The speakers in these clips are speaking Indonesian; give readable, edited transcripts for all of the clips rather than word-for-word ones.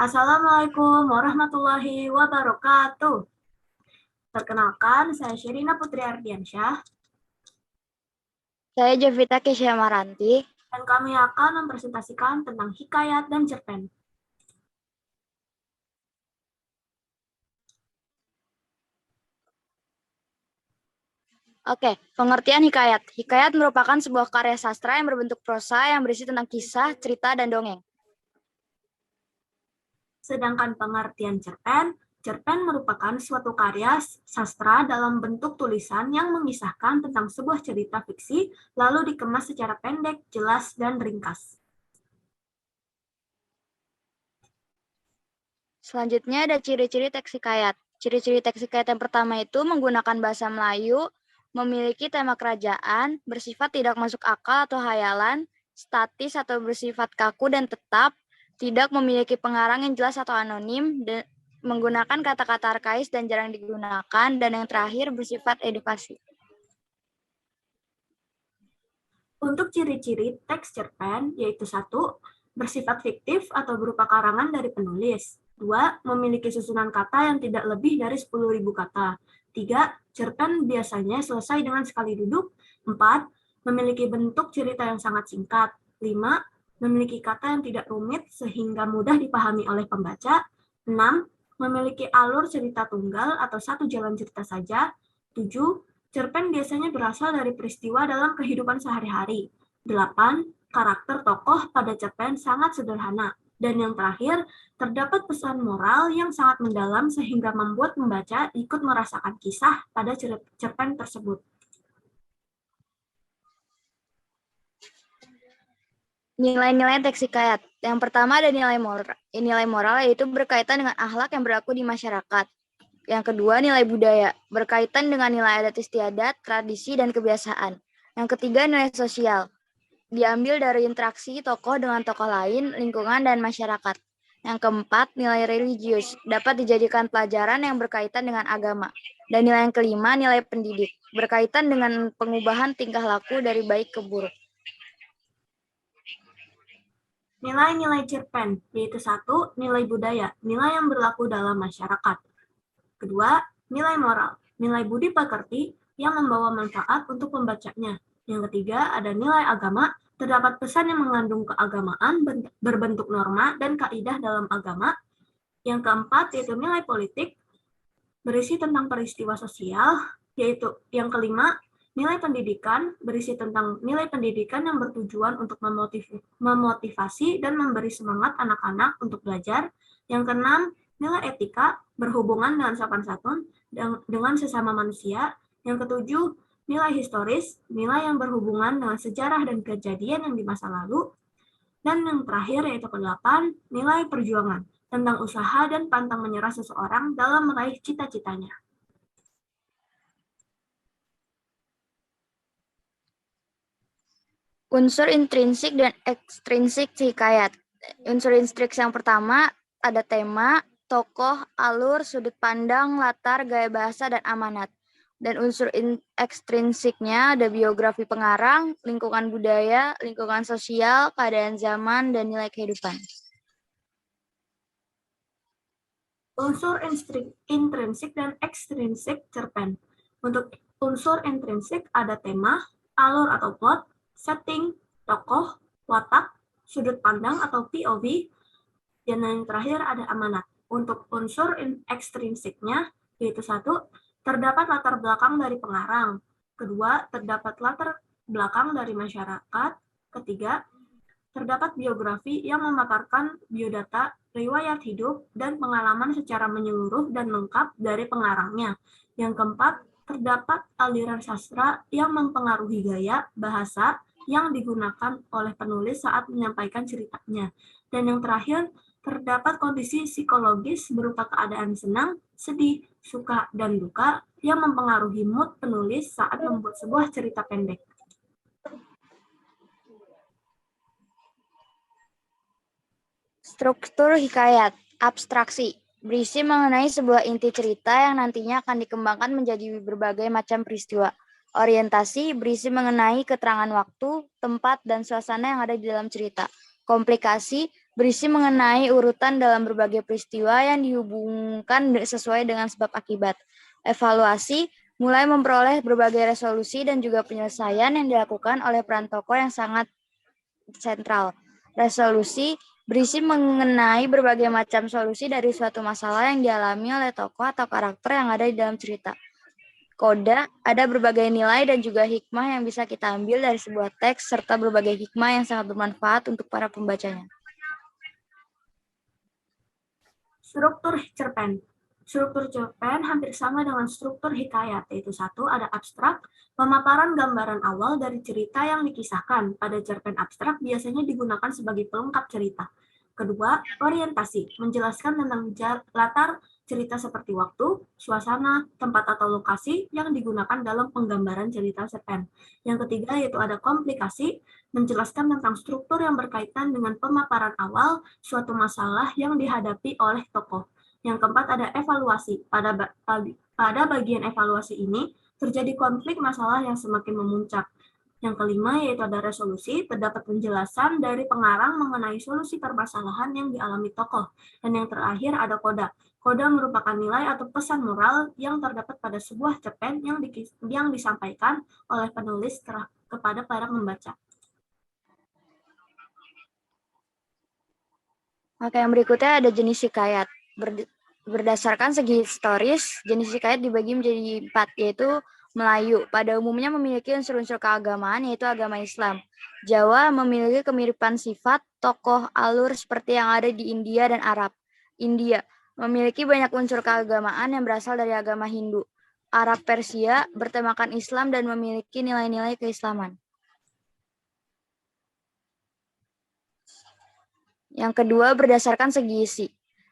Assalamualaikum warahmatullahi wabarakatuh. Perkenalkan, saya Sherina Putri Ardiansyah, Saya Jovita Kesya Maranti. dan kami akan mempresentasikan tentang hikayat dan cerpen. Oke, pengertian hikayat. Hikayat merupakan sebuah karya sastra yang berbentuk prosa yang berisi tentang kisah, cerita, dan dongeng. Sedangkan pengertian cerpen, cerpen merupakan suatu karya sastra dalam bentuk tulisan yang mengisahkan tentang sebuah cerita fiksi, lalu dikemas secara pendek, jelas, dan ringkas. Selanjutnya ada ciri-ciri teks hikayat. Ciri-ciri teks hikayat yang pertama itu menggunakan bahasa Melayu, memiliki tema kerajaan, bersifat tidak masuk akal atau hayalan, statis atau bersifat kaku dan tetap, tidak memiliki pengarang yang jelas atau anonim, dan menggunakan kata-kata arkais dan jarang digunakan, dan yang terakhir bersifat edukasi. Untuk ciri-ciri teks cerpen, yaitu 1. Bersifat fiktif atau berupa karangan dari penulis. 2. Memiliki susunan kata yang tidak lebih dari 10.000 kata. 3. Cerpen biasanya selesai dengan sekali duduk. 4. Memiliki bentuk cerita yang sangat singkat. 5. Memiliki kata yang tidak rumit sehingga mudah dipahami oleh pembaca. 6. Memiliki alur cerita tunggal atau satu jalan cerita saja. 7. Cerpen biasanya berasal dari peristiwa dalam kehidupan sehari-hari. 8. Karakter tokoh pada cerpen sangat sederhana. Dan yang terakhir, terdapat pesan moral yang sangat mendalam sehingga membuat pembaca ikut merasakan kisah pada cerpen tersebut. Nilai-nilai teks hikayat. Yang pertama ada nilai moral yaitu berkaitan dengan akhlak yang berlaku di masyarakat. Yang kedua, nilai budaya, berkaitan dengan nilai adat istiadat, tradisi, dan kebiasaan. Yang ketiga, nilai sosial, diambil dari interaksi tokoh dengan tokoh lain, lingkungan, dan masyarakat. Yang keempat, nilai religius, dapat dijadikan pelajaran yang berkaitan dengan agama. Dan nilai yang kelima, nilai pendidik, berkaitan dengan pengubahan tingkah laku dari baik ke buruk. Nilai-nilai cerpen, yaitu 1. Nilai budaya, nilai yang berlaku dalam masyarakat. Kedua, nilai moral, nilai budi pekerti yang membawa manfaat untuk pembacanya. Yang ketiga, ada nilai agama, terdapat pesan yang mengandung keagamaan, berbentuk norma dan kaidah dalam agama. Yang keempat, yaitu nilai politik, berisi tentang peristiwa sosial, yaitu yang kelima, nilai pendidikan, berisi tentang nilai pendidikan yang bertujuan untuk memotivasi dan memberi semangat anak-anak untuk belajar. Yang keenam, nilai etika, berhubungan dengan sopan santun dengan sesama manusia. Yang ketujuh, nilai historis, nilai yang berhubungan dengan sejarah dan kejadian yang di masa lalu. Dan yang terakhir, yaitu ke-8, nilai perjuangan, tentang usaha dan pantang menyerah seseorang dalam meraih cita-citanya. Unsur intrinsik dan ekstrinsik hikayat. Unsur intrinsik yang pertama ada tema, tokoh, alur, sudut pandang, latar, gaya bahasa, dan amanat. Dan unsur ekstrinsiknya ada biografi pengarang, lingkungan budaya, lingkungan sosial, keadaan zaman, dan nilai kehidupan. Unsur intrinsik dan ekstrinsik cerpen. Untuk unsur intrinsik ada tema, alur atau plot, setting, tokoh, watak, sudut pandang atau POV, dan yang terakhir ada amanat. Untuk unsur ekstrinsiknya, yaitu 1. Terdapat latar belakang dari pengarang. Kedua, terdapat latar belakang dari masyarakat. Ketiga, terdapat biografi yang memaparkan biodata, riwayat hidup, dan pengalaman secara menyeluruh dan lengkap dari pengarangnya. Yang keempat, terdapat aliran sastra yang mempengaruhi gaya, bahasa yang digunakan oleh penulis saat menyampaikan ceritanya. Dan yang terakhir, terdapat kondisi psikologis berupa keadaan senang, sedih, suka, dan duka yang mempengaruhi mood penulis saat membuat sebuah cerita pendek. Struktur hikayat, abstraksi, berisi mengenai sebuah inti cerita yang nantinya akan dikembangkan menjadi berbagai macam peristiwa. Orientasi, berisi mengenai keterangan waktu, tempat, dan suasana yang ada di dalam cerita. Komplikasi, berisi mengenai urutan dalam berbagai peristiwa yang dihubungkan sesuai dengan sebab akibat. Evaluasi mulai memperoleh berbagai resolusi dan juga penyelesaian yang dilakukan oleh peran tokoh yang sangat sentral. Resolusi berisi mengenai berbagai macam solusi dari suatu masalah yang dialami oleh tokoh atau karakter yang ada di dalam cerita. Koda ada berbagai nilai dan juga hikmah yang bisa kita ambil dari sebuah teks serta berbagai hikmah yang sangat bermanfaat untuk para pembacanya. Struktur cerpen. Struktur cerpen hampir sama dengan struktur hikayat, yaitu satu, ada abstrak, pemaparan gambaran awal dari cerita yang dikisahkan. Pada cerpen abstrak biasanya digunakan sebagai pelengkap cerita. Kedua, orientasi, menjelaskan tentang latar cerita seperti waktu, suasana, tempat atau lokasi yang digunakan dalam penggambaran cerita cerpen. Yang ketiga yaitu ada komplikasi, menjelaskan tentang struktur yang berkaitan dengan pemaparan awal suatu masalah yang dihadapi oleh tokoh. Yang keempat ada evaluasi. Pada bagian evaluasi ini terjadi konflik masalah yang semakin memuncak. Yang kelima yaitu ada resolusi, terdapat penjelasan dari pengarang mengenai solusi permasalahan yang dialami tokoh. Dan yang terakhir ada koda. Koda merupakan nilai atau pesan moral yang terdapat pada sebuah cerpen yang disampaikan oleh penulis kepada para pembaca. Oke, yang berikutnya ada jenis hikayat. Berdasarkan segi historis, jenis hikayat dibagi menjadi 4, yaitu Melayu. Pada umumnya memiliki unsur-unsur keagamaan, yaitu agama Islam. Jawa memiliki kemiripan sifat, tokoh, alur seperti yang ada di India dan Arab. India memiliki banyak unsur keagamaan yang berasal dari agama Hindu. Arab Persia bertemakan Islam dan memiliki nilai-nilai keislaman. Yang kedua, berdasarkan segi isi.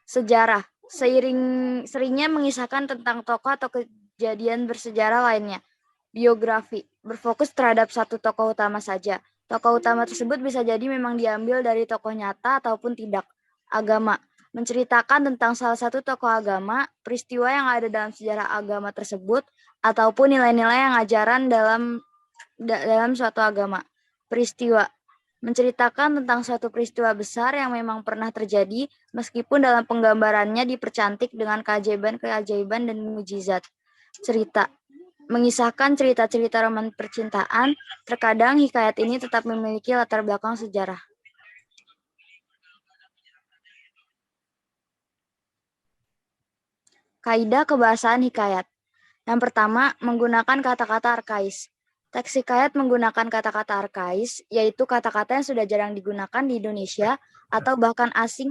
Sejarah, seringnya mengisahkan tentang tokoh atau kejadian bersejarah lainnya. Biografi, berfokus terhadap satu tokoh utama saja. Tokoh utama tersebut bisa jadi memang diambil dari tokoh nyata ataupun tidak. Agama, menceritakan tentang salah satu tokoh agama, peristiwa yang ada dalam sejarah agama tersebut, ataupun nilai-nilai yang ajaran dalam suatu agama. Peristiwa, menceritakan tentang suatu peristiwa besar yang memang pernah terjadi, meskipun dalam penggambarannya dipercantik dengan keajaiban dan mukjizat. Cerita, mengisahkan cerita-cerita roman percintaan, terkadang hikayat ini tetap memiliki latar belakang sejarah. Kaidah kebahasaan hikayat. Yang pertama, menggunakan kata-kata arkais. Teks hikayat menggunakan kata-kata arkais, yaitu kata-kata yang sudah jarang digunakan di Indonesia atau bahkan asing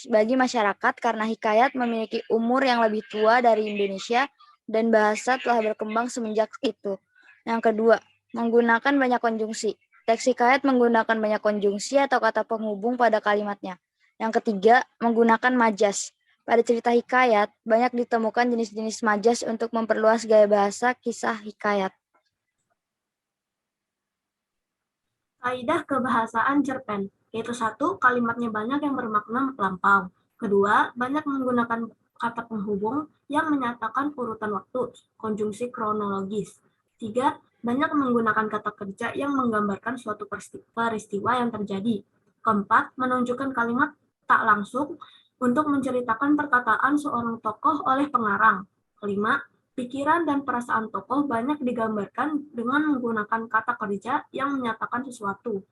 bagi masyarakat karena hikayat memiliki umur yang lebih tua dari Indonesia dan bahasa telah berkembang semenjak itu. Yang kedua, menggunakan banyak konjungsi. Teks hikayat menggunakan banyak konjungsi atau kata penghubung pada kalimatnya. Yang ketiga, menggunakan majas. Pada cerita hikayat, banyak ditemukan jenis-jenis majas untuk memperluas gaya bahasa kisah hikayat. Kaidah kebahasaan cerpen, yaitu satu, kalimatnya banyak yang bermakna lampau. Kedua, banyak menggunakan kata penghubung yang menyatakan urutan waktu, konjungsi kronologis. Tiga, banyak menggunakan kata kerja yang menggambarkan suatu peristiwa yang terjadi. Keempat, menunjukkan kalimat tak langsung untuk menceritakan perkataan seorang tokoh oleh pengarang. Kelima, pikiran dan perasaan tokoh banyak digambarkan dengan menggunakan kata kerja yang menyatakan sesuatu.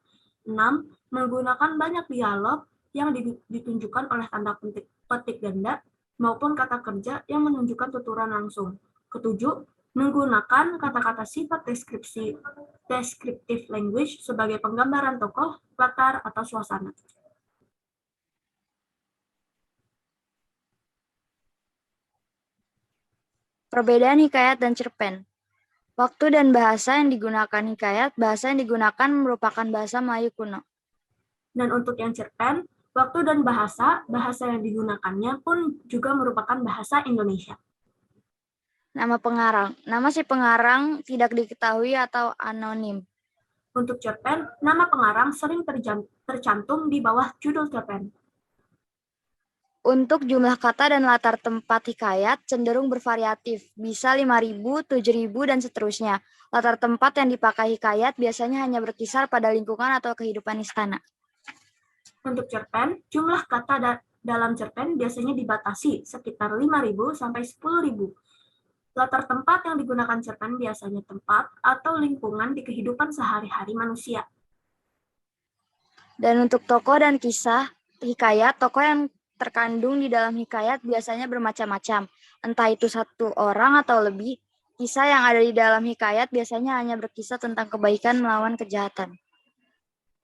6. Menggunakan banyak dialog yang ditunjukkan oleh tanda petik ganda maupun kata kerja yang menunjukkan tuturan langsung. Ketujuh, menggunakan kata-kata sifat descriptive language sebagai penggambaran tokoh, latar, atau suasana. Perbedaan hikayat dan cerpen. Waktu dan bahasa yang digunakan hikayat, bahasa yang digunakan merupakan bahasa Melayu kuno. Dan untuk yang cerpen, waktu dan bahasa yang digunakannya pun juga merupakan bahasa Indonesia. Nama pengarang. Nama si pengarang tidak diketahui atau anonim. Untuk cerpen, nama pengarang sering tercantum di bawah judul cerpen. Untuk jumlah kata dan latar tempat hikayat cenderung bervariatif, bisa 5.000, 7.000, dan seterusnya. Latar tempat yang dipakai hikayat biasanya hanya berkisar pada lingkungan atau kehidupan istana. Untuk cerpen, jumlah kata dalam cerpen biasanya dibatasi sekitar 5.000 sampai 10.000. Latar tempat yang digunakan cerpen biasanya tempat atau lingkungan di kehidupan sehari-hari manusia. Dan untuk tokoh dan kisah, hikayat, tokoh yang terkandung di dalam hikayat biasanya bermacam-macam. Entah itu satu orang atau lebih, kisah yang ada di dalam hikayat biasanya hanya berkisah tentang kebaikan melawan kejahatan.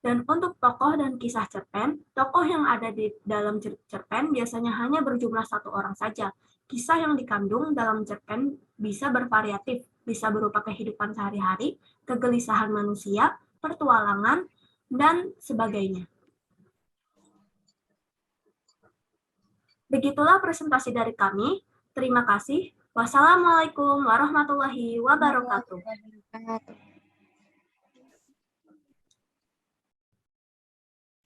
Dan untuk tokoh dan kisah cerpen, tokoh yang ada di dalam cerpen biasanya hanya berjumlah satu orang saja. Kisah yang dikandung dalam cerpen bisa bervariatif, bisa berupa kehidupan sehari-hari, kegelisahan manusia, pertualangan, dan sebagainya. Begitulah presentasi dari kami. Terima kasih. Wassalamualaikum warahmatullahi wabarakatuh.